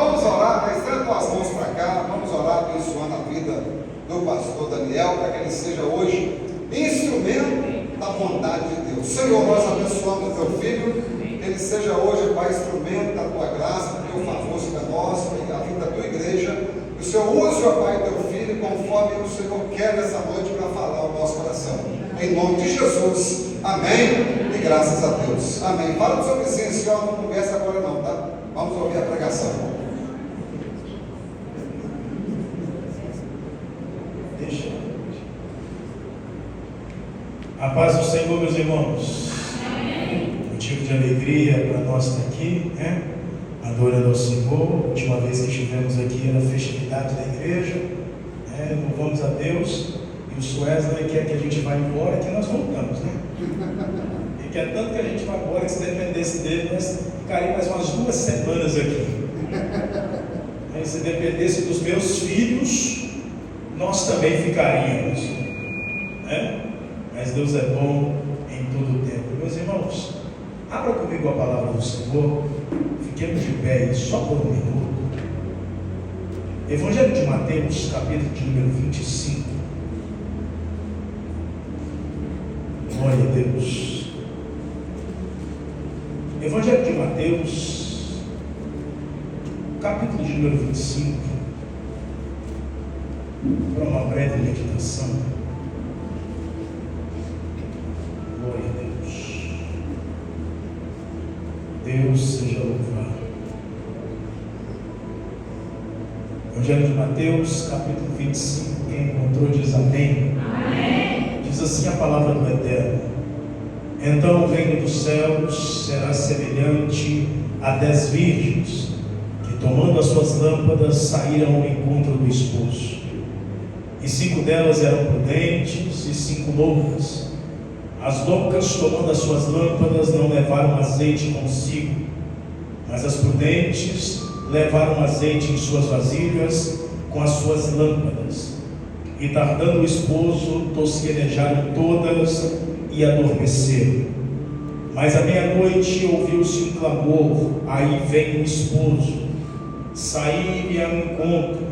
Vamos orar, né? Estenda tuas mãos para cá, vamos orar abençoando a vida do pastor Daniel, para que ele seja hoje instrumento da vontade de Deus. Senhor, nós abençoamos o teu filho, que ele seja hoje, Pai, instrumento da tua graça, do teu favor sobre nós, a vida da tua igreja. Que o Senhor use, ó Pai, teu filho, conforme o Senhor quer nessa noite para falar ao nosso coração. Em nome de Jesus, amém e graças a Deus, amém. Fala do seu vizinho, Senhor, não conversa agora não, tá? Vamos ouvir a pregação. A paz do Senhor, meus irmãos. Motivo de alegria para nós estar aqui, né? Adorando ao Senhor. A última vez que estivemos aqui era a festividade da igreja, né? Louvamos a Deus. E o Suézler quer que a gente vá embora, que nós voltamos, né? Ele quer tanto que a gente vá embora, que se dependesse dele, nós ficaríamos mais umas 2 semanas aqui. E se dependesse dos meus filhos, nós também ficaríamos, né? Mas Deus é bom em todo o tempo. Meus irmãos, abra comigo a palavra do Senhor. Fiquemos de pé só por um minuto. Evangelho de Mateus, capítulo de número 25. Glória a Deus. Evangelho de Mateus, capítulo de número 25. Para uma breve meditação. Glória a Deus. Deus seja louvado. Evangelho de Mateus, capítulo 25. Quem encontrou diz amém. Amém. Diz assim a palavra do Eterno: então o reino dos céus será semelhante a 10 virgens que, tomando as suas lâmpadas, saíram ao encontro do esposo. E 5 delas eram prudentes e 5 loucas. As loucas, tomando as suas lâmpadas, não levaram azeite consigo, mas as prudentes levaram azeite em suas vasilhas com as suas lâmpadas. E tardando o esposo, tosquenejaram todas e adormeceram. Mas à meia-noite ouviu-se um clamor: aí vem o esposo. Saí-lhe ao encontro.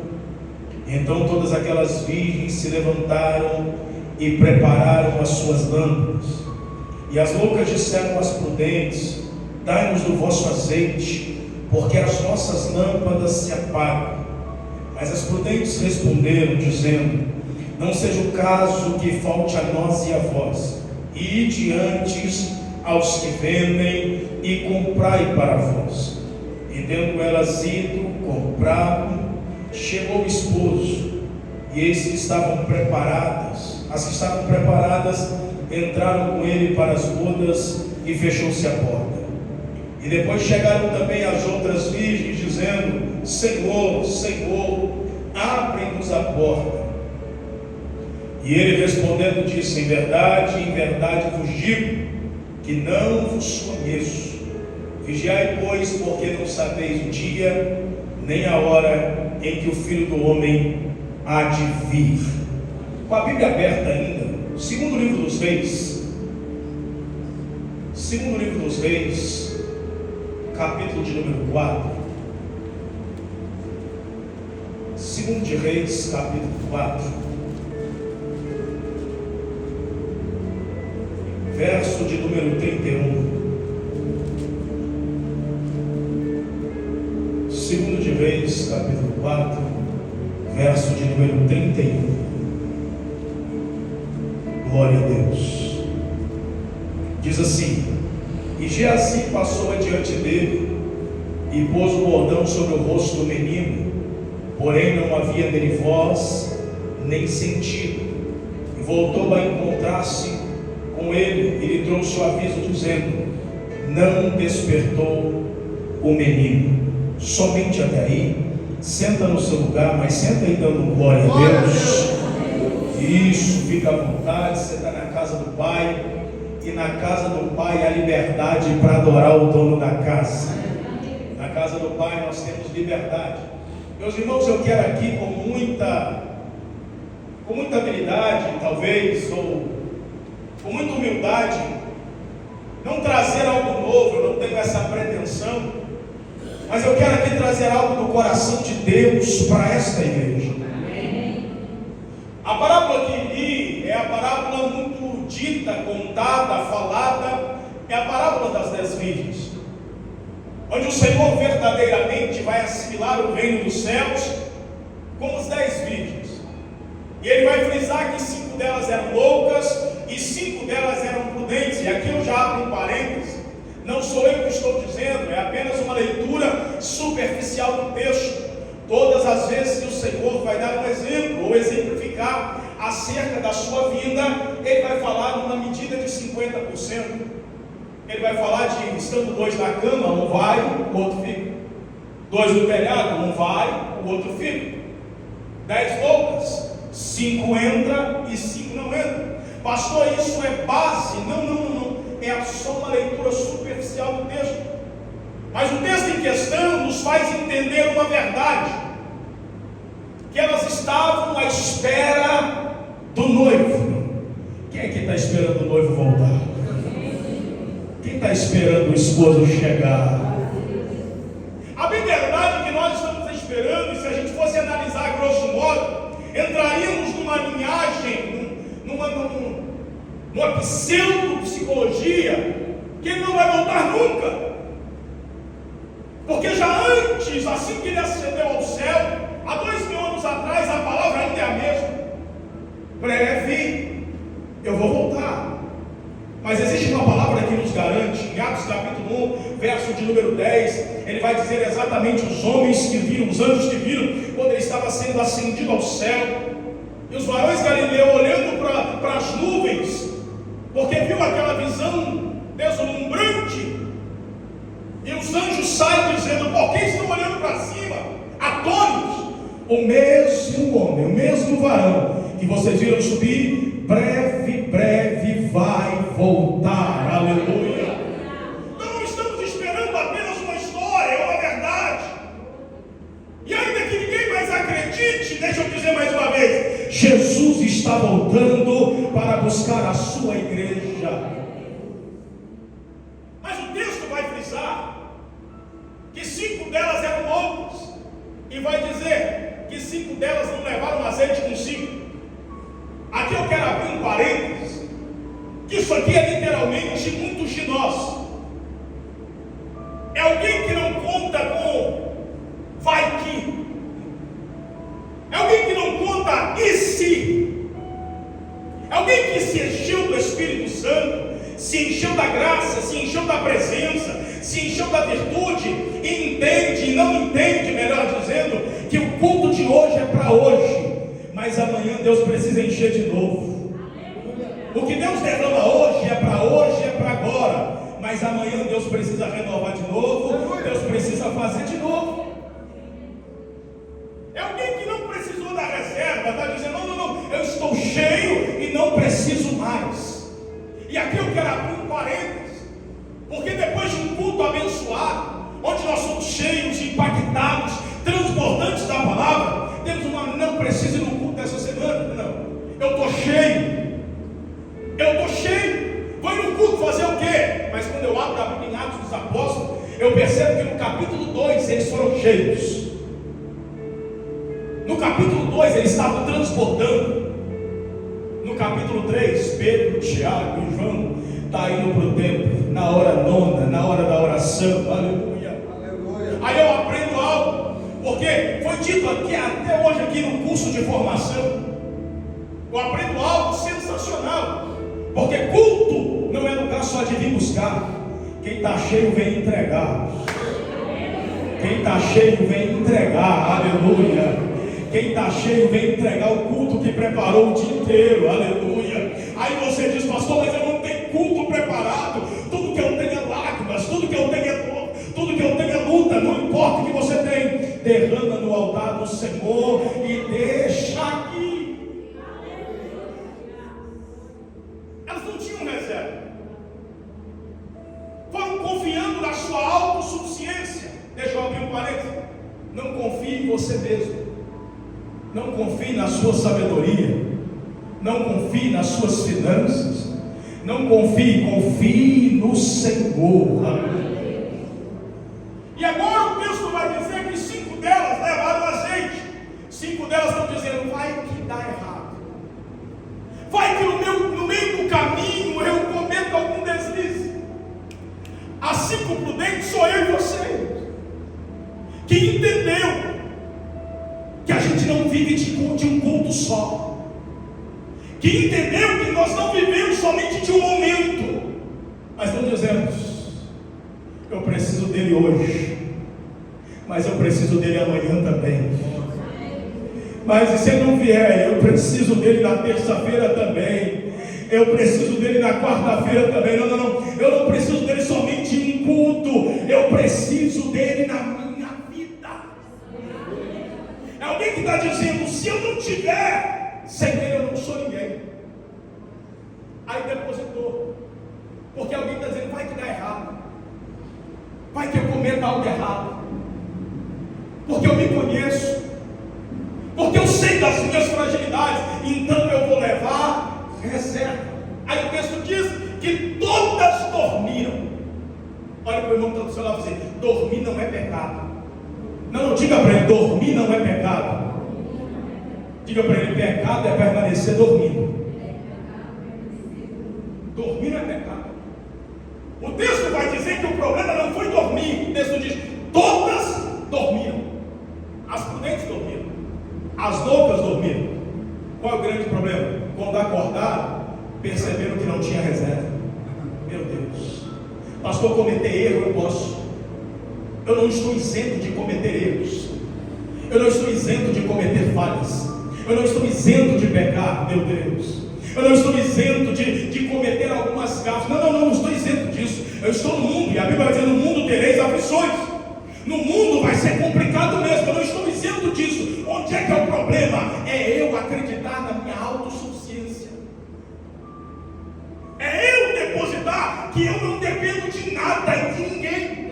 Então todas aquelas virgens se levantaram e prepararam as suas lâmpadas. E as loucas disseram às prudentes: dai-nos do vosso azeite, porque as nossas lâmpadas se apagam. Mas as prudentes responderam, dizendo: não seja o caso que falte a nós e a vós. Ide antes aos que vendem e comprai para vós. E tendo elas ido, compraram. Chegou o esposo, e eis que estavam preparadas. As que estavam preparadas entraram com ele para as bodas, e fechou-se a porta. E depois chegaram também as outras virgens, dizendo: Senhor, Senhor, abre-nos a porta. E ele respondendo disse: em verdade vos digo, que não vos conheço. Vigiai, pois, porque não sabeis o dia, nem a hora em que o Filho do Homem há de vir. Com a Bíblia aberta ainda, segundo livro dos Reis, capítulo de número 4. Segundo de Reis, capítulo 4, verso de número 31. Segundo de Reis, capítulo 4, verso de número 31. Glória a Deus. Diz assim: e Geazi passou adiante dele e pôs o bordão sobre o rosto do menino, porém não havia nele voz nem sentido. E voltou a encontrar-se com ele e lhe trouxe o aviso, dizendo: não despertou o menino. Somente até aí. Senta no seu lugar, mas senta aí dando glória a Deus. Isso, fica à vontade. Você está na casa do Pai, e na casa do Pai há liberdade para adorar o dono da casa. Na casa do Pai nós temos liberdade. Meus irmãos, eu quero aqui com muita habilidade, talvez, ou com muita humildade, não trazer algo novo. Eu não tenho essa pretensão, Mas eu quero aqui trazer algo do coração de Deus para esta igreja. A parábola que li é a parábola muito dita, contada, falada, é a parábola das 10 virgens, onde o Senhor verdadeiramente vai assimilar o reino dos céus com as 10 virgens. E Ele vai frisar que 5 delas eram loucas e 5 delas eram prudentes. E aqui eu já abro um parênteses. Não sou eu que estou dizendo, é apenas uma leitura superficial do texto. Todas as vezes que o Senhor vai dar um exemplo ou exemplificar acerca da sua vinda, Ele vai falar numa medida de 50%. Ele vai falar de estando 2 na cama, um vai, o outro fica. 2 no telhado, um vai, o outro fica. 10 loucas, 5 entra e 5 não entra. Pastor, isso é base? Não. É só uma leitura superficial do texto. Mas o texto em questão nos faz entender uma verdade: que elas estavam à espera do noivo. Quem é que está esperando o noivo voltar? Quem está esperando o esposo chegar? A bem verdade que nós estamos esperando, e se a gente fosse analisar grosso modo, entraríamos numa linhagem, numa pseudo-psicologia, que ele não vai voltar nunca. Porque já antes, assim que ele ascendeu ao céu, há 2000 anos atrás, a palavra ainda é a mesma: breve eu vou voltar. Mas existe uma palavra que nos garante, em Atos capítulo 1, verso de número 10, ele vai dizer exatamente os homens que viram, os anjos que viram, quando ele estava sendo ascendido ao céu, e os varões Galileu olhando para as nuvens, porque viu aquela visão deslumbrante, e os anjos saem dizendo: por que estão olhando para cima, atônitos? O mesmo homem, o mesmo varão que vocês viram subir, breve vai voltar. Aleluia. Não estamos esperando apenas uma história, é uma verdade. E ainda que ninguém mais acredite, deixa eu dizer mais uma vez: Jesus está voltando para buscar a sua igreja. Mas o texto vai frisar que 5 delas eram loucas, e vai dizer que 5 delas não levaram azeite consigo. Aqui eu quero abrir um parênteses, que isso aqui é literalmente muitos de nós. É alguém que não conta com vai que. É alguém que não conta e se. É alguém que se encheu do Espírito Santo, se encheu da graça, se encheu da presença, se encheu da virtude, e entende, e não entende, melhor dizendo, que o culto de hoje é para hoje, mas amanhã Deus precisa encher de novo. O que Deus derrama hoje, é para agora, mas amanhã Deus precisa renovar de novo, Deus precisa fazer de novo. É alguém que não precisou da reserva, está dizendo: não, eu estou cheio e não preciso mais. E aqui eu quero abrir um parênteses, porque depois de um culto abençoado, onde nós somos cheios, impactados, transbordantes da palavra, temos uma: não preciso ir no culto dessa semana, não, eu estou cheio, vou ir no culto fazer o quê? Mas quando eu abro a Bíblia em Atos dos Apóstolos, eu percebo que no capítulo 2 eles foram cheios. No capítulo 2 eles estavam transbordando. No capítulo 3, Pedro, Tiago e João estão indo para o templo, na hora nona, na hora da oração. Aleluia. Aí eu aprendo algo, porque foi dito aqui, até hoje aqui no curso de formação, eu aprendo algo sensacional. Porque culto não é lugar só de vir buscar. Quem está cheio vem entregar. Quem está cheio vem entregar. Aleluia. Quem está cheio vem entregar o culto que preparou o dia inteiro. Aleluia. Aí você diz: pastor, mas eu não tenho culto preparado. Tudo que eu tenho é lágrimas, tudo que eu tenho é dor, tudo que eu tenho é luta. Não importa o que você tem, derrama no altar do Senhor e deixa aqui. Elas não tinham reserva, foram confiando na sua autossuficiência. Deixa eu abrir um parênteses: não confie em você mesmo, não confie na sua sabedoria, não confie nas suas finanças, não confie no Senhor. E agora o texto entendeu que a gente não vive de um culto só, que entendeu que nós não vivemos somente de um momento, mas não dizemos: eu preciso dele hoje, mas eu preciso dele amanhã também. Mas e se ele não vier, eu preciso dele na terça-feira também, eu preciso dele na quarta-feira também. Não, eu não preciso dele somente em um culto, eu preciso dele na minha vida. É alguém que está dizendo: se eu não tiver, sem ele eu não sou ninguém. Aí depositou, porque alguém está dizendo: vai que dá errado, vai que eu cometa algo errado, porque eu me conheço, porque eu sei das minhas fragilidades, então eu vou levar reserva. Aí o texto diz que todas dormiram. Olha para o irmão que está do seu lado e diz: dormir não é pecado. Não, diga para ele: dormir não é pecado. Diga para ele: pecado é permanecer dormindo. Dormir não é pecado. O texto vai dizer que o problema não foi dormir. O texto diz: todas dormiram. As prudentes dormiram, as loucas dormiram. Qual é o grande problema? Quando acordaram, perceberam que não tinha reserva. Meu Deus, pastor, cometer erro eu posso. Eu não estou isento de cometer erros. Eu não estou isento de cometer falhas. Eu não estou isento de pecar, meu Deus. Eu não estou isento de cometer algumas gafes. Não estou isento disso. Eu estou no mundo, e a Bíblia vai dizer: no mundo tereis aflições. No mundo vai ser complicado mesmo. Eu não estou isento disso. Onde é que é o problema? É eu acreditar na minha autossuficiência. É eu depositar que eu não dependo de nada e de ninguém.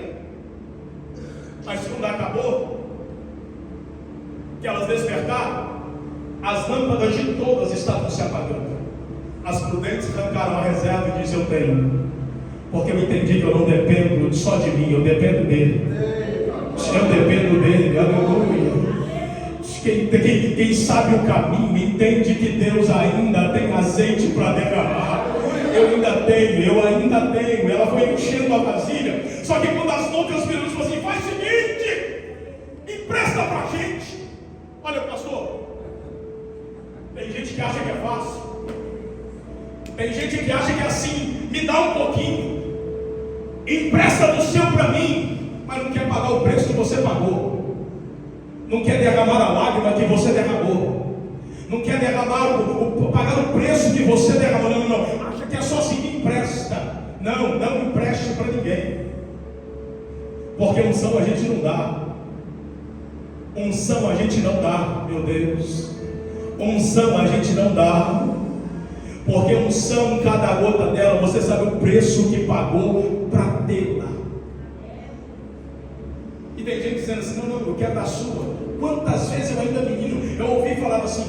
Mas quando acabou, que elas despertaram, as lâmpadas de todas estavam se apagando. As prudentes arrancaram a reserva e dizem: eu tenho, porque eu entendi que eu não dependo só de mim, eu dependo dele. Eu dependo dele, aleluia. Quem sabe o caminho entende que Deus ainda tem azeite para derramar. Eu ainda tenho. Ela foi enchendo a vasilha. Só que quando as loucas viram, ela falou assim: faz o seguinte, empresta para a gente. Olha, pastor, tem gente que acha que é fácil. Tem gente que acha que é assim: me dá um pouquinho, empresta do seu para mim, mas não quer pagar o preço que você pagou. Não quer derramar a lágrima que você derramou. Não quer derramar pagar o preço que você derramou. Não. Acha que é só seguir empresta. Não empreste para ninguém. Porque unção a gente não dá. Unção a gente não dá, meu Deus. Unção a gente não dá. Porque unção, cada gota dela, você sabe o preço que pagou para tê-la. E tem gente dizendo assim: não, eu quero da sua. Quantas vezes eu ainda menino, eu ouvi falar assim: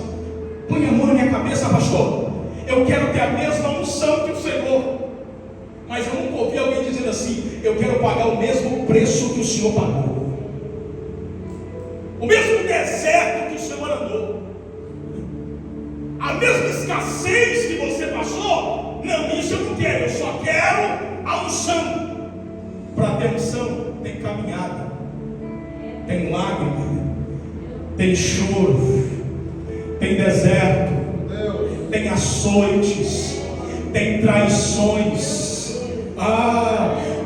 põe a mão na minha cabeça, pastor, eu quero ter a mesma unção que o Senhor. Mas eu nunca ouvi alguém dizendo assim: eu quero pagar o mesmo preço que o Senhor pagou, o mesmo deserto que o Senhor andou, a mesma escassez que você passou. Não, isso eu não quero. Eu só quero a unção. Para ter unção tem caminhada, tem lágrima, tem choro, tem deserto, tem açoites, tem traições.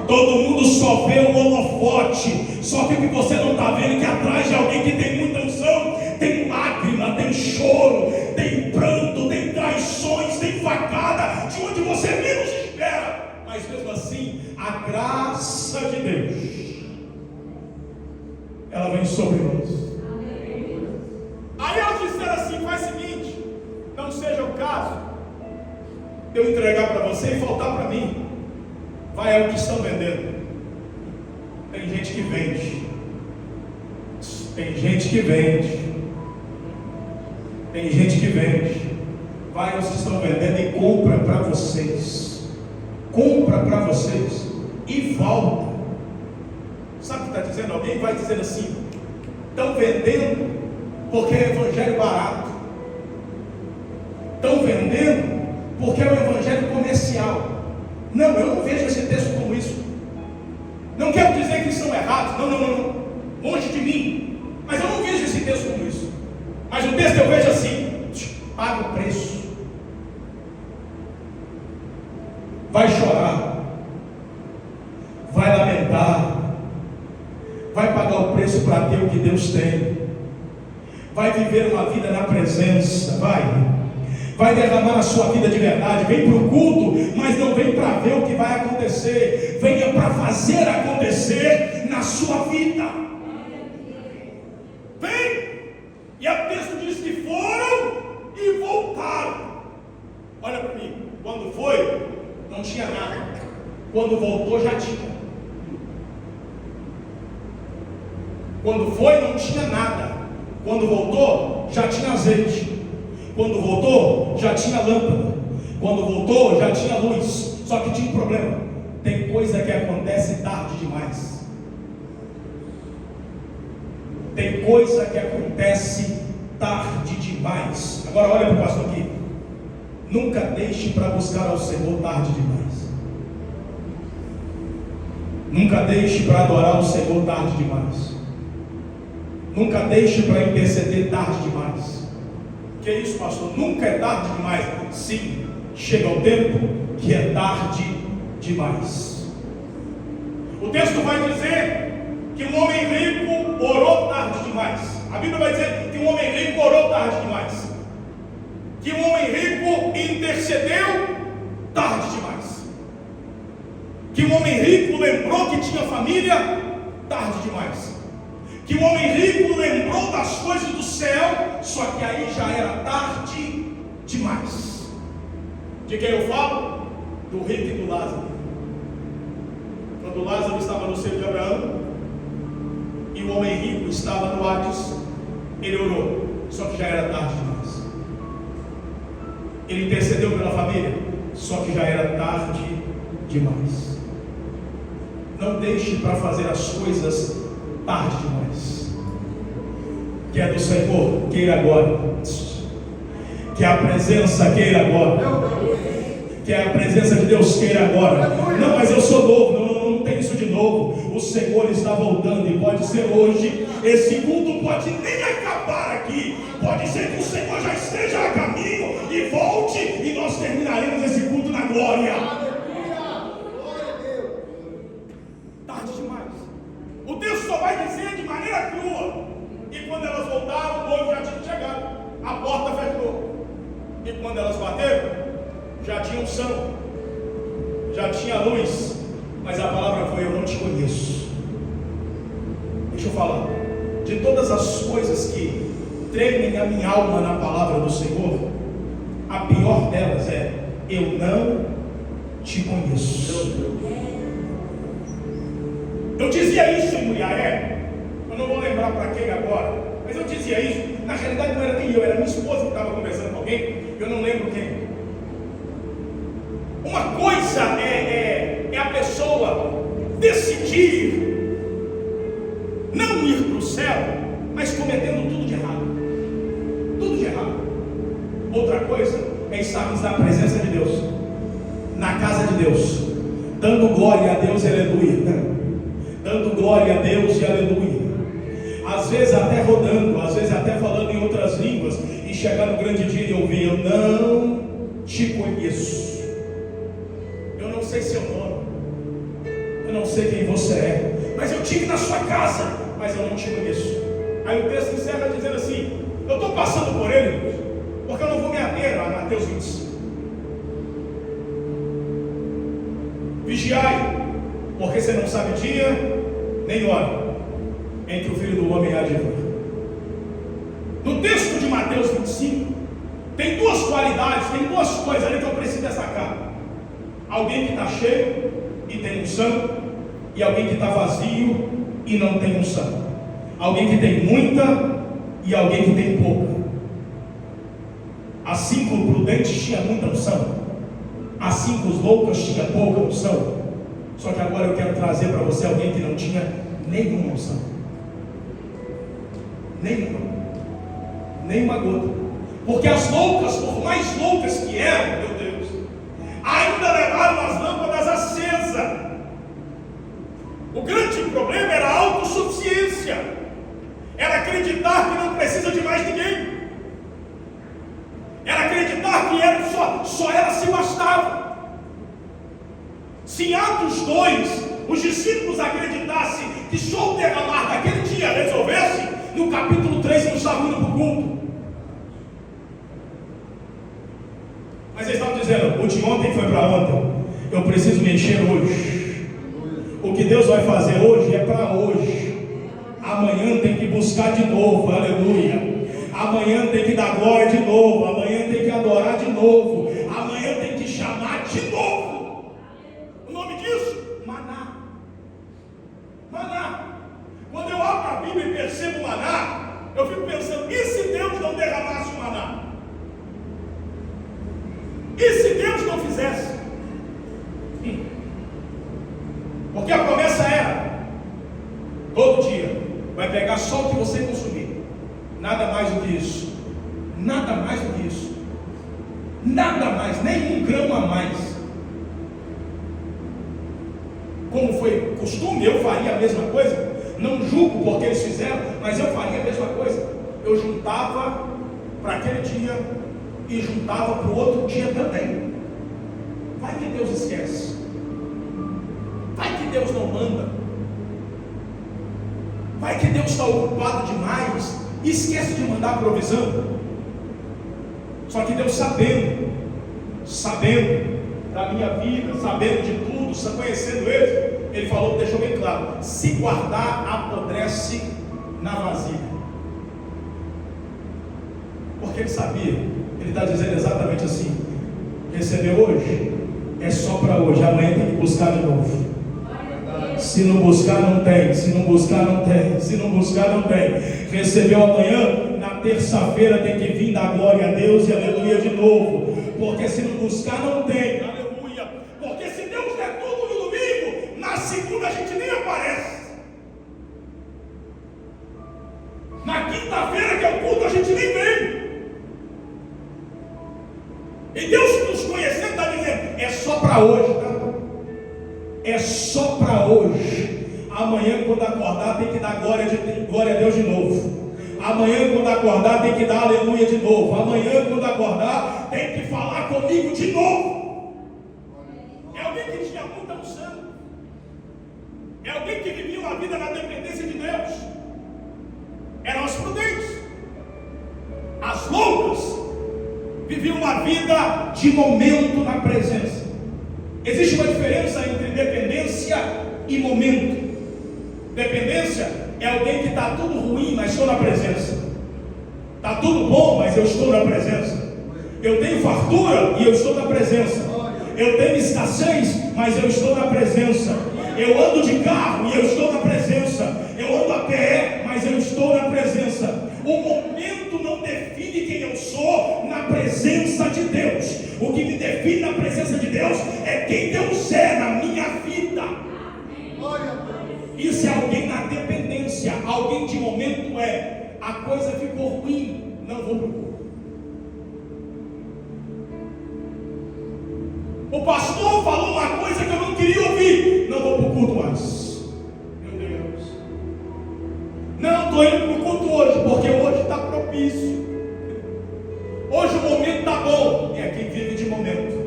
Todo mundo só vê o holofote, só que o que você não está vendo é que atrás de alguém que tem muita unção tem lágrima, tem choro, tem pranto, tem traições, tem facada, de onde você menos espera. Mas mesmo assim, a graça de Deus, ela vem sobre nós. Aí elas disseram assim: faz o seguinte, não seja o caso de eu entregar para você e faltar para mim. Vai ao que estão vendendo. Tem gente que vende. Tem gente que vende. Tem gente que vende. Vai aos que estão vendendo e compra para vocês. Compra para vocês e volta. Sabe o que está dizendo? Alguém vai dizendo assim: estão vendendo porque é evangelho barato. Estão vendendo porque é um evangelho comercial. Não, eu não vejo esse texto como isso. Não quero dizer que eles são errados. Não. Longe de mim. o texto eu vejo assim: paga o preço, vai chorar, vai lamentar, vai pagar o preço para ter o que Deus tem, vai viver uma vida na presença, vai derramar a sua vida de verdade. Vem para o culto, mas não vem para ver o que vai acontecer, venha para fazer acontecer na sua vida. Vem! E o texto diz que foram e voltaram. Olha para mim, quando foi, não tinha nada, quando voltou já tinha. Quando foi, não tinha nada, quando voltou, já tinha azeite. Quando voltou, já tinha lâmpada. Quando voltou, já tinha luz. Só que tinha um problema: tem coisa que acontece tarde demais. Tem coisa que acontece tarde demais. Agora olha para o pastor aqui: nunca deixe para buscar ao Senhor tarde demais. Nunca deixe para adorar o Senhor tarde demais. Nunca deixe para interceder tarde demais. Que é isso, pastor? Nunca é tarde demais. Sim, chega o tempo que é tarde demais. O texto vai dizer que um homem rico orou tarde demais. A Bíblia vai dizer que um homem rico orou tarde demais. Que um homem rico intercedeu tarde demais. Que um homem rico lembrou que tinha família tarde demais. Que o homem rico lembrou das coisas do céu, só que aí já era tarde demais. De quem eu falo? Do rico e do Lázaro. Quando Lázaro estava no seio de Abraão e o homem rico estava no Hades, ele orou, só que já era tarde demais. Ele intercedeu pela família, só que já era tarde demais. Não deixe para fazer as coisas tarde demais. Que é do Senhor, queira agora. Que a presença queira agora. Que a presença de Deus queira agora. Não, mas eu sou novo. Não tem isso de novo. O Senhor está voltando e pode ser hoje. Esse culto pode nem acabar aqui. Pode ser que o Senhor já esteja a caminho e volte, e nós terminaremos esse culto na glória. Tarde demais. O texto só vai dizer de maneira crua. E quando elas voltaram, o noivo já tinha chegado, a porta fechou. E quando elas bateram, já tinha unção, já tinha luz. Mas a palavra foi: eu não te conheço. Deixa eu falar. De todas as coisas que tremem a minha alma na palavra do Senhor, a pior delas é: eu não te conheço. Eu dizia isso em Mulheré, eu não vou lembrar para quem agora, mas eu dizia isso. Na realidade não era nem eu, era minha esposa que estava conversando com alguém, eu não lembro quem. Uma coisa é a pessoa decidir não ir para o céu, mas cometendo tudo de errado. Tudo de errado. Outra coisa é estarmos na presença de Deus, na casa de Deus, dando glória a Deus, aleluia. Dando glória a Deus e aleluia. Às vezes até rodando, às vezes até falando em outras línguas, e chegar no grande dia e ouvir: eu não te conheço. Eu não sei seu nome, eu não sei quem você é, mas eu estive na sua casa, mas eu não te conheço. Aí o texto encerra dizendo assim: eu estou passando por ele, porque eu não vou me ater a Mateus 25. Vigiai, porque você não sabe dia nem hora em que o Filho do Homem há de vir. No texto de Mateus 25 tem duas qualidades, tem duas coisas ali que eu preciso destacar: alguém que está cheio e tem unção, e alguém que está vazio e não tem unção. Alguém que tem muita e alguém que tem pouca. Assim como o prudente tinha muita unção, assim como os loucos tinham pouca unção. Só que agora eu quero trazer para você alguém que não tinha nenhuma unção. Nenhuma gota. Porque as loucas, por mais loucas que eram, meu Deus, ainda levaram as lâmpadas acesas. O grande problema era a autossuficiência. Era acreditar que não precisa de mais ninguém. só ela se bastava. Se em Atos 2 os discípulos acreditassem que só o derramar daquele dia resolvesse, no capítulo 3 não estavam indo para o culto. Mas eles estavam dizendo: o de ontem foi para ontem, eu preciso mexer hoje. O que Deus vai fazer hoje é para hoje. Amanhã tem que buscar de novo, aleluia. Amanhã tem que dar glória de novo, amanhã tem que adorar de novo, amanhã tem que chamar de novo. O nome disso? Maná. Maná. Quando eu abro a Bíblia e percebo maná, eu fico pensando: e se Deus não derramasse o maná? E se Deus não fizesse? Porque a promessa era: todo dia vai pegar só o que você consumir, nada mais do que isso, nada mais do que isso, nada mais, nem um grão a mais. Como foi costume, eu faria a mesma coisa. Não julgo porque eles fizeram, mas eu faria a mesma coisa. Eu juntava para aquele dia e juntava para o outro dia também. Vai que Deus esquece, vai que Deus não manda, vai que Deus está ocupado demais e esquece de mandar a provisão. Só que Deus sabendo da minha vida, sabendo de tudo, conhecendo Ele falou, deixou bem claro: se guardar, apodrece na vasilha. Porque Ele sabia. Ele está dizendo exatamente assim: recebeu hoje, é só para hoje, amanhã tem que buscar de novo. Se não buscar, não tem. Se não buscar, não tem. Se não buscar, não tem. Recebeu amanhã, na terça-feira tem que vir dar glória a Deus e aleluia de novo. Porque se não buscar, não tem. Aleluia. Porque se Deus der tudo no domingo, na segunda a gente nem aparece. Na quinta-feira, que é o culto, a gente nem vem. E Deus, nos conhecendo, está dizendo: é só para hoje, tá? É só para hoje. Amanhã, quando acordar, tem que dar glória a Deus de novo. Amanhã, quando acordar, tem que dar aleluia de novo. Amanhã, quando acordar, tem que falar comigo de novo. É alguém que tinha muita unção. É alguém que vivia uma vida na dependência de Deus. Eram os prudentes. As loucas viviam uma vida de momento na presença. Existe uma diferença entre dependência e momento. Dependência é alguém que está tudo ruim, mas estou na presença. Está tudo bom, mas eu estou na presença. Eu tenho fartura e eu estou na presença. Eu tenho escassez, mas eu estou na presença. Eu ando de carro e eu estou na presença. Eu ando a pé, mas eu estou na presença. O momento não define quem eu sou na presença de Deus. O que me define na presença de Deus é quem Deus é na minha vida. Isso é alguém na dependência. Alguém de momento é: a coisa ficou ruim, não vou para o culto. O pastor falou uma coisa que eu não queria ouvir, não vou para o culto mais. Meu Deus. Não, estou indo para o culto hoje, porque hoje está propício. Hoje o momento está bom. É quem vive de momento.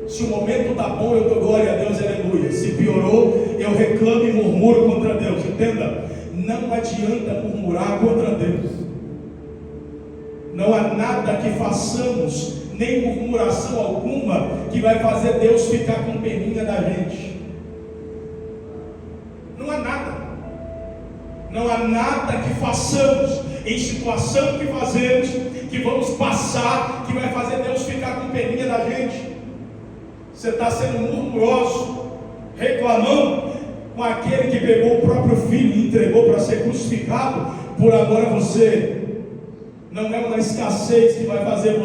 Se o momento está bom, eu dou glória a Deus, aleluia. Se piorou, eu reclamo e murmuro contra Deus. Entenda? Não adianta murmurar contra Deus. Não há nada que façamos, nem murmuração alguma, que vai fazer Deus ficar com peninha da gente. Não há nada. Não há nada que façamos, em situação que fazemos, que vamos passar, que vai fazer Deus ficar com peninha da gente. Você está sendo murmuroso, reclamando com aquele que pegou o próprio filho e entregou para ser crucificado por amor a você. Não é uma escassez que vai fazer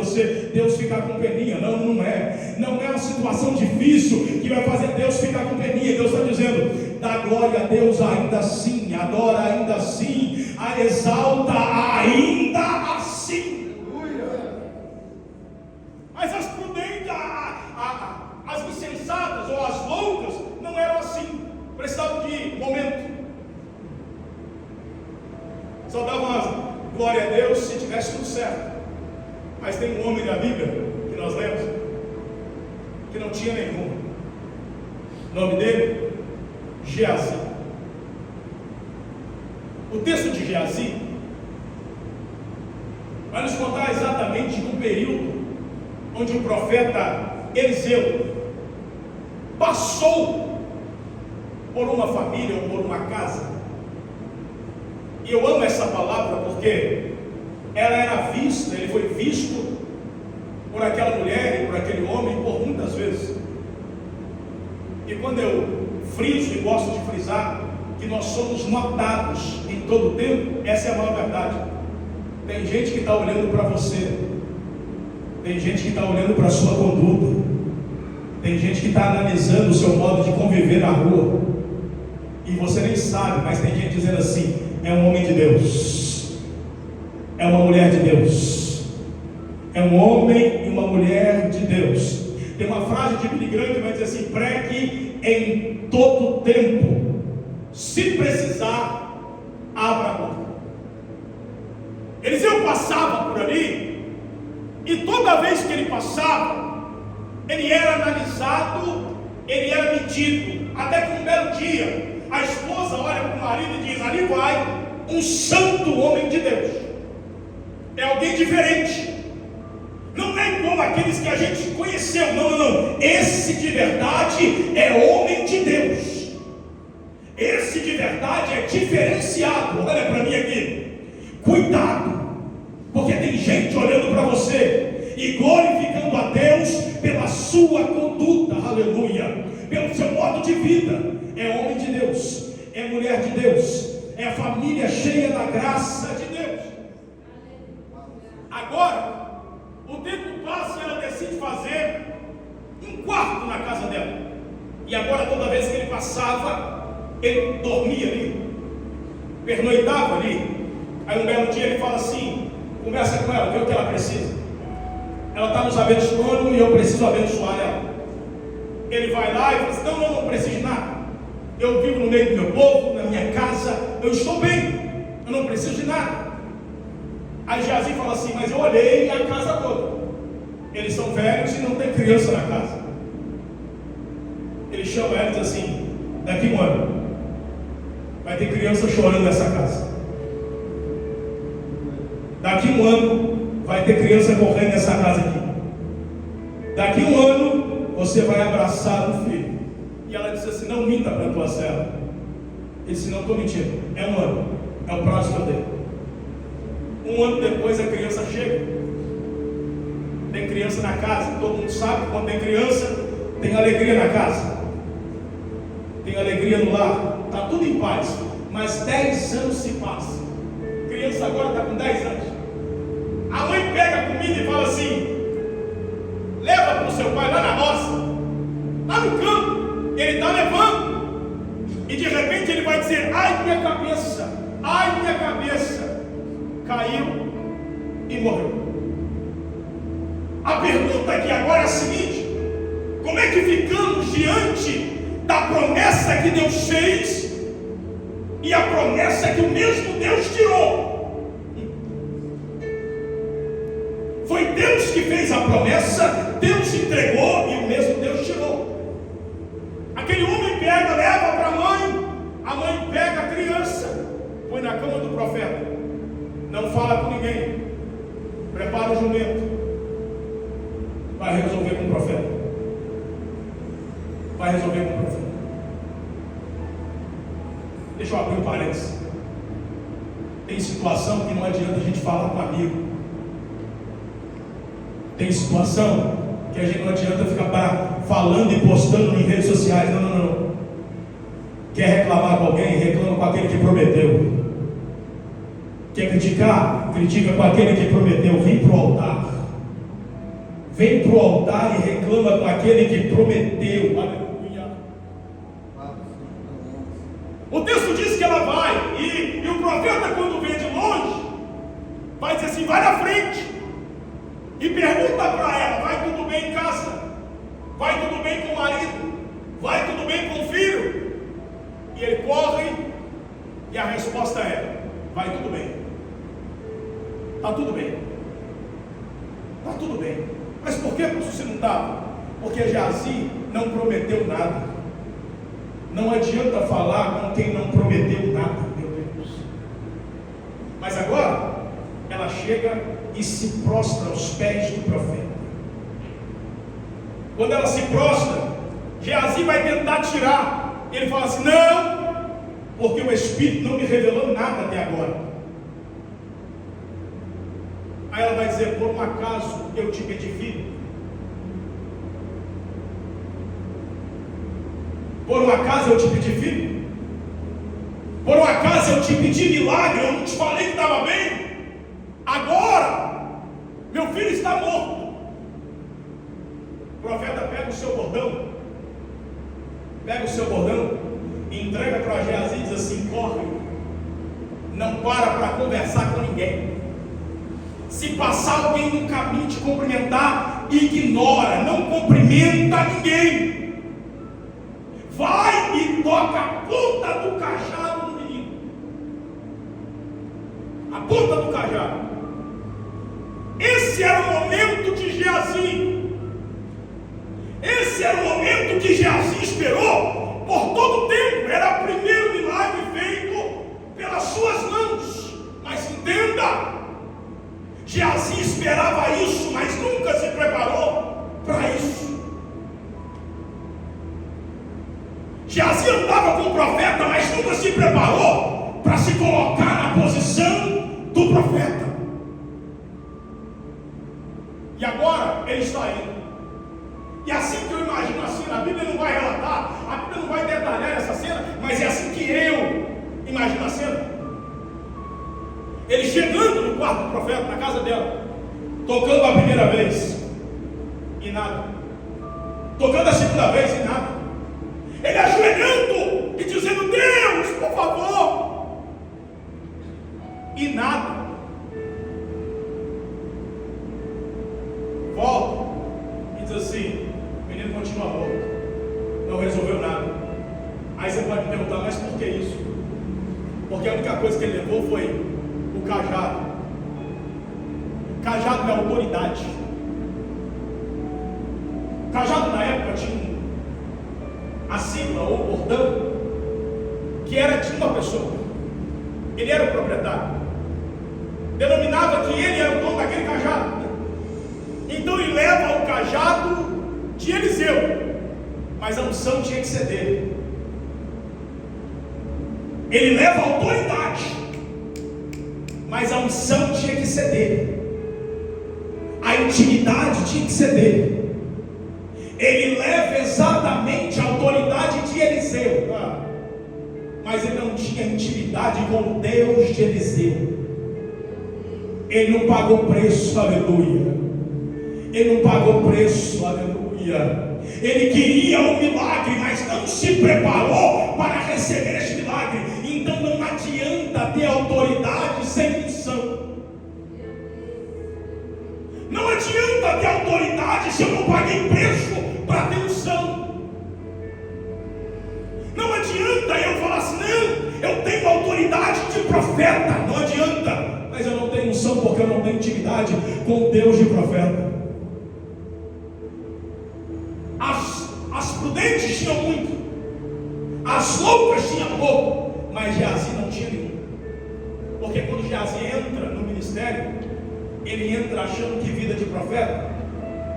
Deus ficar com peninha. Não, não é. Não é uma situação difícil que vai fazer Deus ficar com peninha. Deus está dizendo: dá glória a Deus ainda assim, adora ainda assim, a exalta ainda assim. Mas as prudentes, as insensatas ou as loucas não eram assim. Precisavam de momento. Só davam glória a Deus se tivesse tudo certo. Mas tem um homem da Bíblia que nós lemos, que não tinha nenhum. O nome dele? Geazi. O texto de Geazi vai nos contar exatamente um período onde o profeta Eliseu passou por uma família ou por uma casa. E eu amo essa palavra porque ela era vista, ele foi visto por aquela mulher e por aquele homem por muitas vezes. E quando eu friso e gosto de frisar que nós somos notados em todo o tempo, essa é a maior verdade. Tem gente que está olhando para você, tem gente que está olhando para a sua conduta, tem gente que está analisando o seu modo de conviver na rua, e você nem sabe, mas tem gente dizendo assim: é um homem de Deus, é uma mulher de Deus, é um homem e uma mulher de Deus. Tem uma frase de Billy Graham que vai dizer assim: pregue em todo tempo, se precisar, abra a boca. Eliseu passava por ali, e toda vez que ele passava, ele era analisado, ele era medido, até que um belo dia, a esposa olha para o marido e diz: ali vai um santo homem de Deus, é alguém diferente, não é como aqueles que a gente conheceu, não, esse de verdade é homem de Deus, esse de verdade é diferenciado. Olha para mim aqui, cuidado, porque tem gente olhando para você e glorificando a Deus pela sua conduta, aleluia, pelo seu modo de vida. É homem de Deus, é mulher de Deus, é a família cheia da graça de Deus. Agora, o tempo passa e ela decide fazer um quarto na casa dela. E agora, toda vez que ele passava, ele dormia ali, pernoitava ali. Aí um belo dia ele fala assim, conversa com ela, vê o que ela precisa. Ela está nos abençoando e eu preciso abençoar ela. Ele vai lá e fala assim: não preciso de nada. Eu vivo no meio do meu povo, na minha casa, eu estou bem, eu não preciso de nada. Aí Geazi fala assim: mas eu olhei a casa toda, eles são velhos e não tem criança na casa. Ele chama ela e diz assim: daqui um ano vai ter criança chorando nessa casa. Daqui um ano vai ter criança correndo nessa casa aqui. Daqui um ano você vai abraçar um filho. E ela disse assim: não minta para a tua serva. Ele disse: não estou mentindo, é um ano, é o prazo que eu dei. Um ano depois a criança chega. Tem criança na casa, todo mundo sabe, quando tem criança, tem alegria na casa, tem alegria no lar, está tudo em paz. Mas 10 anos se passam, a criança agora está com 10 anos. A mãe pega a comida e fala assim: leva para o seu pai lá na roça, lá no campo. Ele está levando, e de repente ele vai dizer: ai minha cabeça, caiu e morreu. A pergunta aqui agora é a seguinte: como é que ficamos diante da promessa que Deus fez e a promessa que o mesmo Deus tirou? Foi Deus que fez a promessa, Deus entregou e o mesmo Deus tirou. Aquele homem pega, leva para a mãe pega a criança, põe na cama do profeta, não fala com ninguém, prepara o jumento, vai resolver com o profeta, Deixa eu abrir um parênteses. Tem situação que não adianta a gente falar com amigo, tem situação que a gente não adianta ficar falando e postando em redes sociais. Não. Quer reclamar com alguém? Reclama com aquele que prometeu. Quer criticar? Critica com aquele que prometeu. Vem para o altar e reclama com aquele que prometeu. Aleluia. O texto diz que ela vai, e o profeta, quando vê de longe, vai dizer assim: vai na frente e pergunta para ela: vai tudo bem em casa? Vai tudo bem com o marido? Vai tudo bem com o filho? E ele corre, e a resposta é: vai tudo bem. Está tudo bem. Está tudo bem. Mas por que você não estava? Porque Geazi não prometeu nada. Não adianta falar com quem não prometeu nada, meu Deus. Mas agora, ela chega e se prostra aos pés do profeta. Quando ela se prostra, Geazi vai tentar tirar. Ele fala assim: não, porque o Espírito não me revelou nada até agora. Aí ela vai dizer: por um acaso eu te pedi filho? Por um acaso eu te pedi filho? Por um acaso eu te pedi milagre? Eu não te falei que estava bem? Agora, meu filho está morto. O profeta pega o seu bordão, e entrega para Geazi e diz assim: corre, não para conversar com ninguém. Se passar alguém no caminho te cumprimentar, ignora, não cumprimenta ninguém. Vai e toca a ponta do cajado no menino. A ponta do cajado. Esse era o momento de Geazi. Esse era o momento que Geazi esperou por todo o tempo. Era o primeiro milagre feito pelas suas mãos. Mas entenda, Geazi esperava isso, mas nunca se preparou para isso. Geazi andava com o profeta, mas nunca se preparou para se colocar na posição do profeta. E agora ele está indo. E assim que eu imagino a cena, a Bíblia não vai relatar, a Bíblia não vai detalhar essa cena, mas é assim que eu imagino a cena. Ele chegando no quarto do profeta, na casa dela, tocando a primeira vez, e nada. Tocando a segunda vez, e nada. Ele ajoelhando e dizendo: Deus, por favor, e nada. Volta e diz assim: o menino continua morto, não resolveu nada. Aí você pode me perguntar: mas por que isso? Porque a única coisa que ele levou foi o cajado. O cajado é autoridade. O cajado na época tinha a sigla ou bordão que era de uma pessoa. Ele era o proprietário. Denominava que ele era o dono daquele cajado. Então ele leva o cajado de Eliseu, mas a unção tinha que ser dele. Ele leva a autoridade, mas a unção tinha que ser dele. A intimidade tinha que ser dele. Ele leva exatamente a autoridade de Eliseu, mas ele não tinha intimidade com o Deus de Eliseu. Ele não pagou preço, aleluia. Ele não pagou preço, aleluia. Ele queria um milagre, mas não se preparou para receber este milagre. Então não adianta ter autoridade sem unção. Não adianta ter autoridade se eu não paguei preço para ter unção. Não adianta eu falar assim: não, eu tenho autoridade de profeta. Não adianta, mas eu não tenho unção porque eu não tenho intimidade com Deus de profeta. As prudentes tinham muito, as loucas tinham pouco, mas Geazi não tinha nenhum. Porque quando Geazi entra no ministério, ele entra achando que vida de profeta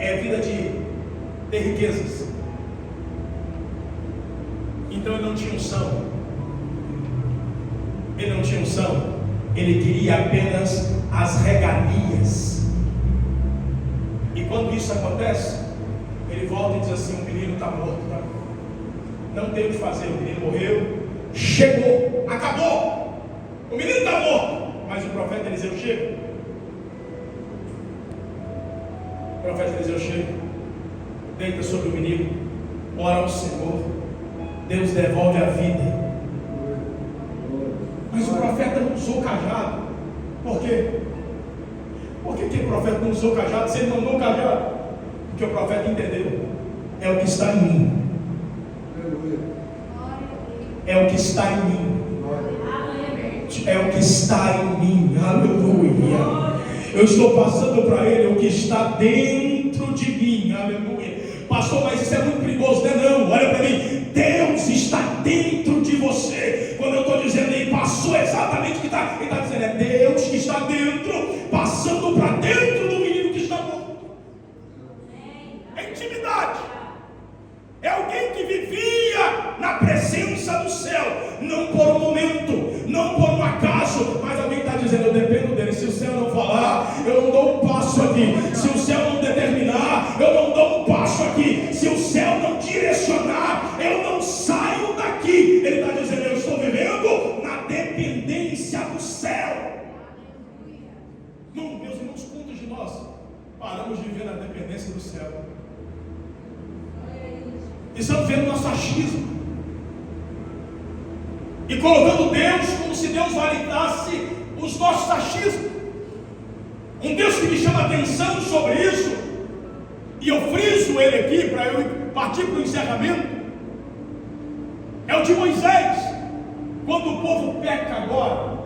é vida de ter riquezas. Então ele não tinha unção. Ele não tinha unção. Ele queria apenas as regalias. E quando isso acontece, ele volta e diz assim: o menino está morto, tá? Não tem o que fazer, o menino morreu, chegou, acabou. O menino está morto, mas o profeta Eliseu chega. O profeta Eliseu chega, deita sobre o menino, ora ao Senhor, Deus devolve a vida. Mas o profeta não usou cajado. Por quê? Por que o profeta não usou cajado se ele não mandou cajado? Porque o profeta entendeu: é o que está em mim. É o que está em mim. É o que está em mim. Aleluia. Eu estou passando para ele o que está dentro de mim. Aleluia. Pastor, vendo, passando para dentro do menino que está morto. É intimidade. É alguém que vivia na presença do céu, não por um momento, não por um acaso, mas alguém está dizendo: eu dependo dele. Se o céu não falar, eu não dou um passo aqui. Se o céu não determinar, eu não dou um passo aqui. Se o céu não direcionar, eu não saio daqui. Ele está dizendo: eu estou vivendo na dependência do céu. Não, meus irmãos, quantos de nós paramos de viver na dependência do céu? Estamos vendo nosso achismo e colocando Deus como se Deus validasse os nossos achismos. Um Deus que me chama atenção sobre isso, e eu friso ele aqui para eu partir para o encerramento, é o de Moisés. Quando o povo peca agora,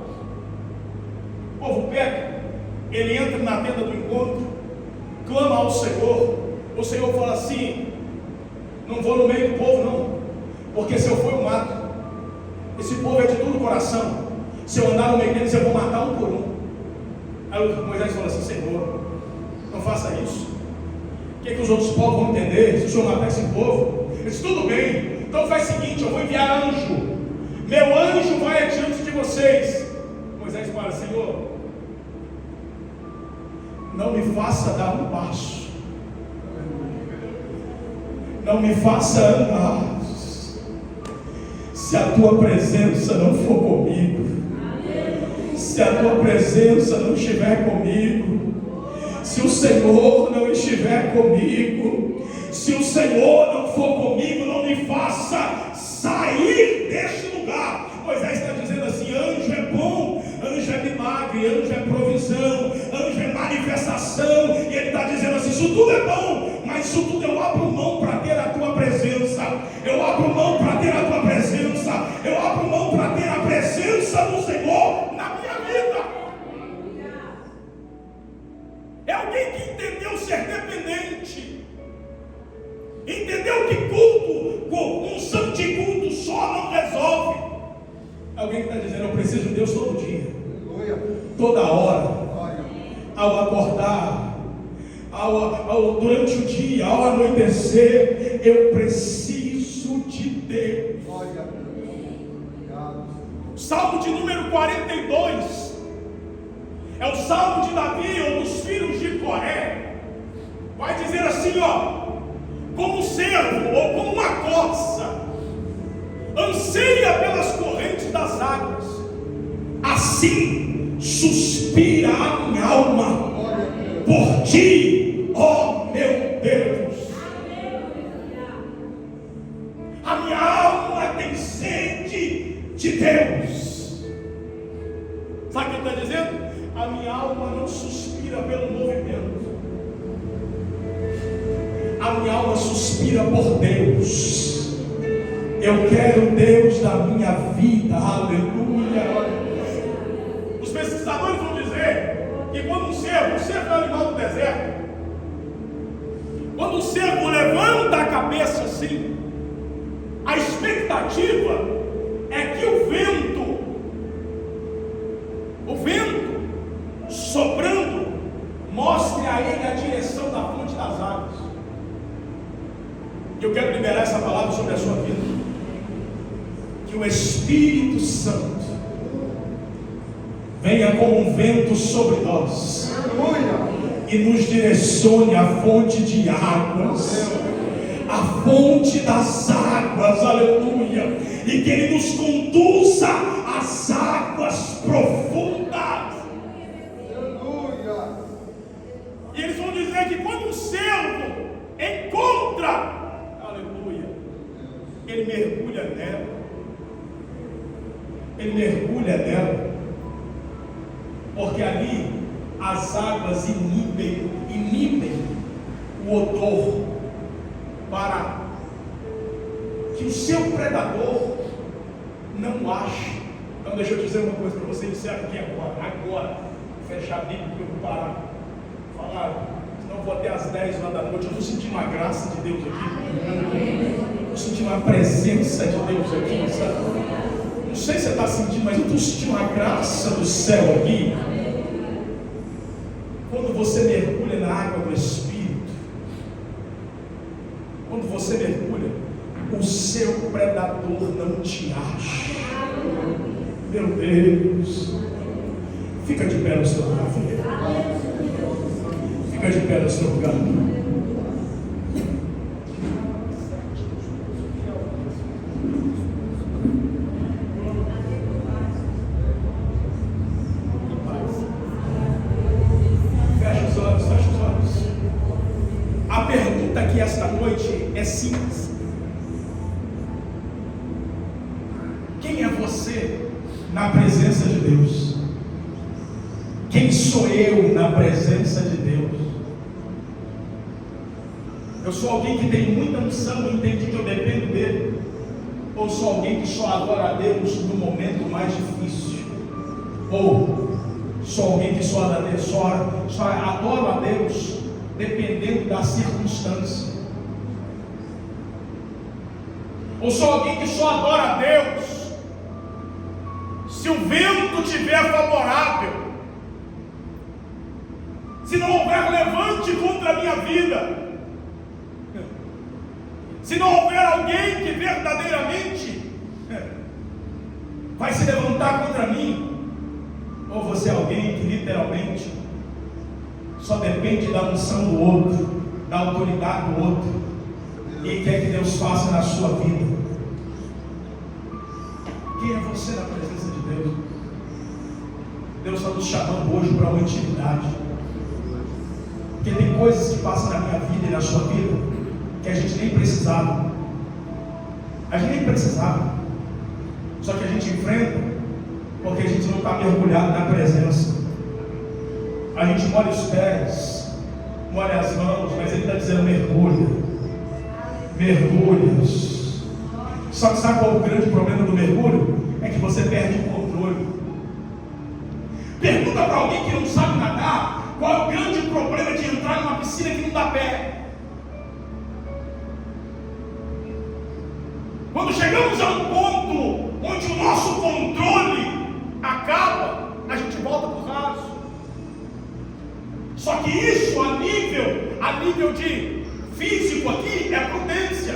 o povo peca, ele entra na tenda do encontro, clama ao Senhor. O Senhor fala assim: não vou no meio do povo não, porque se eu for eu mato. Esse povo é de todo o coração. Se eu andar no meio deles, eu vou matar um por um. Aí Moisés fala assim: Senhor, não faça isso. O que os outros povos vão entender se o Senhor matar esse povo? Ele disse: tudo bem, então faz o seguinte, eu vou enviar anjo. Meu anjo vai adiante de vocês. Moisés fala: Senhor, não me faça dar um passo, não me faça andar, se a tua presença não for comigo, se a tua presença não estiver comigo, se o Senhor não estiver comigo, se o Senhor não for comigo, não me faça sair deste lugar. Moisés está dizendo assim: anjo é bom, anjo é milagre, anjo é provisão, anjo é manifestação. E ele está dizendo assim: isso tudo é bom, mas isso tudo eu abro mão para ter a tua presença. Eu abro mão para ter a tua presença. Eu abro mão para ter a presença do Senhor na minha vida. É alguém que entendeu ser dependente, entendeu que culto, unção de culto só não resolve. Alguém que está dizendo: eu preciso de Deus todo dia, toda hora, ao acordar, durante o dia, ao anoitecer, eu preciso de Deus. Salmo de número 42 é o salmo de Davi, ou dos filhos de Coré. Vai dizer assim, ó: como um cervo ou como uma corça anseia pelas correntes das águas, assim suspira a minha alma por ti, ó meu Deus. A minha alma tem sede de Deus. Sabe o que ele está dizendo? A minha alma não suspira pelo movimento, a minha alma suspira por Deus. Eu quero Deus da minha vida, aleluia. Os pesquisadores vão dizer que quando um cervo é um animal do deserto, quando o cervo levanta a cabeça assim, a expectativa é que o vento soprando mostre a ele a direção da fonte das águas. Eu quero liberar essa palavra sobre a sua vida, que o Espírito Santo venha como um vento sobre nós e nos direcione à fonte de águas, a fonte das águas, aleluia, e que Ele nos conduza às águas profundas, aleluia. E eles vão dizer que quando um cervo encontra, aleluia, ele mergulha nela, porque ali as águas inibem o odor, para que o seu predador não ache. Então deixa eu dizer uma coisa para você, encerra aqui agora, fechar a Bíblia para eu parar, falar, senão eu vou até às 10 horas da noite. Eu estou sentindo uma graça de Deus aqui, estou sentindo uma presença de Deus aqui, sabe? Não sei se você está sentindo, mas eu estou sentindo uma graça do céu aqui. você mergulha na água do Espírito, quando você mergulha, o seu predador não te acha. Meu Deus, fica de pé no seu lugar, fica de pé no seu lugar. Fecha os olhos, fecha os olhos. A pergunta aqui esta noite é simples: quem é você na presença de Deus? Quem sou eu na presença de Deus? Eu sou alguém que tem muita unção e entende que eu dependo dele? Ou sou alguém que só adora a Deus no momento mais difícil? Ou sou alguém que só adora a Deus dependendo da circunstância? Ou sou alguém que só adora a Deus se o vento estiver favorável, se não houver levante contra a minha vida, se não houver alguém que verdadeiramente vai se levantar contra mim? Ou você é alguém que literalmente só depende da unção do outro, da autoridade do outro, e quer que Deus faça na sua vida? Quem é você na presença de Deus? Deus está nos chamando hoje para uma intimidade, porque tem coisas que passam na minha vida e na sua vida que a gente nem precisava. A gente nem precisava, só que a gente enfrenta porque a gente não está mergulhado na presença. A gente molha os pés, molha as mãos, mas Ele está dizendo: mergulha, mergulha. Só que sabe qual é o grande problema do mergulho? É que você perde o controle. Pergunta para alguém que não sabe nadar qual é o grande problema de entrar numa piscina que não dá pé. Quando chegamos a um ponto onde o nosso controle acaba, a gente volta para o raso. Só que isso a nível de físico aqui é prudência.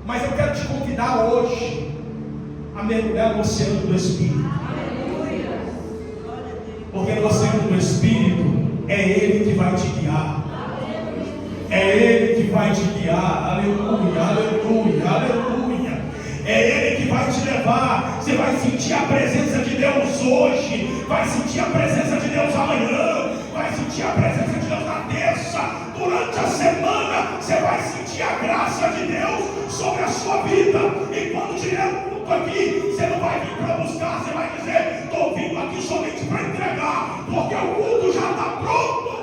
Mas eu quero te convidar hoje a mergulhar no oceano do Espírito. Porque no oceano do Espírito é Ele que vai te guiar. É Ele que vai te guiar. Aleluia, aleluia, aleluia. É Ele que vai te levar. Você vai sentir a presença de Deus hoje, vai sentir a presença de Deus amanhã, vai sentir a presença de Deus na terça. Durante a semana você vai sentir a graça de Deus sobre a sua vida. E quando tiver um culto aqui, você não vai vir para buscar, você vai dizer: estou vindo aqui somente para entregar, porque o culto já está pronto.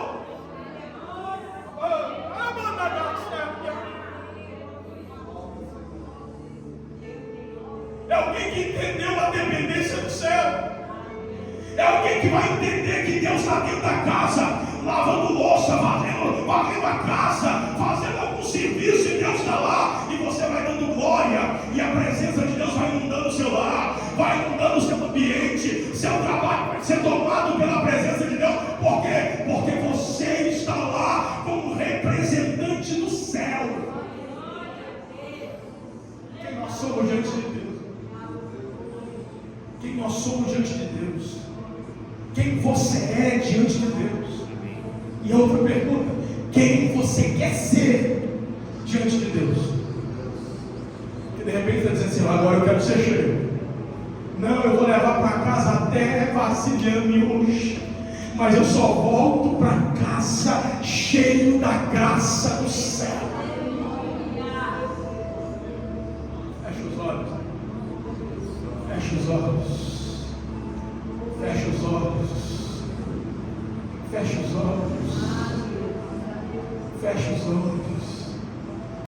É alguém que entendeu a dependência do céu. É alguém que vai entender que Deus está dentro da casa, lavando louça, varrendo a casa, fazendo algum serviço, e Deus está lá, e você vai dando glória, e a presença de Deus vai inundando o seu lar, vai inundando o seu ambiente, seu trabalho vai ser tomado pela presença de Deus. Por quê? Porque você está lá como representante do céu. Quem nós somos diante de Deus? Quem nós somos diante de Deus? Quem você é diante de Deus? E outra pergunta: quem você quer ser diante de Deus? Que de repente está dizendo assim: agora eu quero ser cheio. Não, eu vou levar para casa até vasilhame hoje, mas eu só volto para casa cheio da graça do céu. Fecha os olhos. Fecha os olhos. Fecha os olhos. Fecha os olhos. Fecha os olhos.